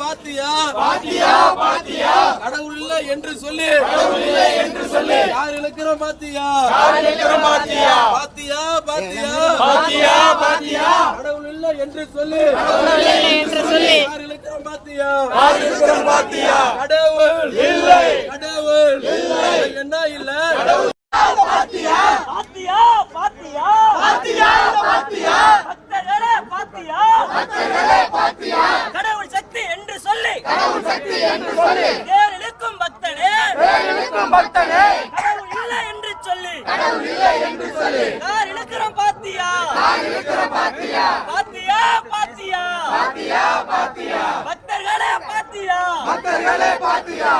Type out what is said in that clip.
பாத்தியா பாத்தியா பாத்தியா கடவுள் இல்லை என்று சொல்லி கடவுள் இல்லை என்று சொல்லி யார் இழுக்கிறோம் பாத்தியா யார் இழுக்கிறோம் பாத்தியா பாத்தியா பாத்தியா பாத்தியா பாத்தியா கடவுள் இல்லை என்று சொல்லி கடவுள் இல்லை என்று சொல்லி யார் இழுக்கிறோம் பாத்தியா யார் இழுக்கிறோம் பாத்தியா கடவுள் இல்லை கடவுள் இல்லை என்ன இல்ல கடவுள் பாத்தியா பாத்தியா பாத்தியா பாத்தியா பாத்தியா பக்தர்களே பாத்தியா பக்தர்களே பாத்தியா கடவுள் சக்தி என்று சொல்லி கடவுள் சக்தி என்று சொல்லி தேர் இழுக்கும் பக்தனே தேர் இழுக்கும் பக்தனே கடவுள் இல்லை என்று சொல்லி கடவுள் இல்லை என்று சொல்லி யார் இழுக்கிறோம் பாத்தியா யார் இழுக்கிறோம் பாத்தியா பாத்தியா பாத்தியா பாத்தியா பாத்தியா பக்தர்களே பாத்தியா பக்தர்களே பாத்தியா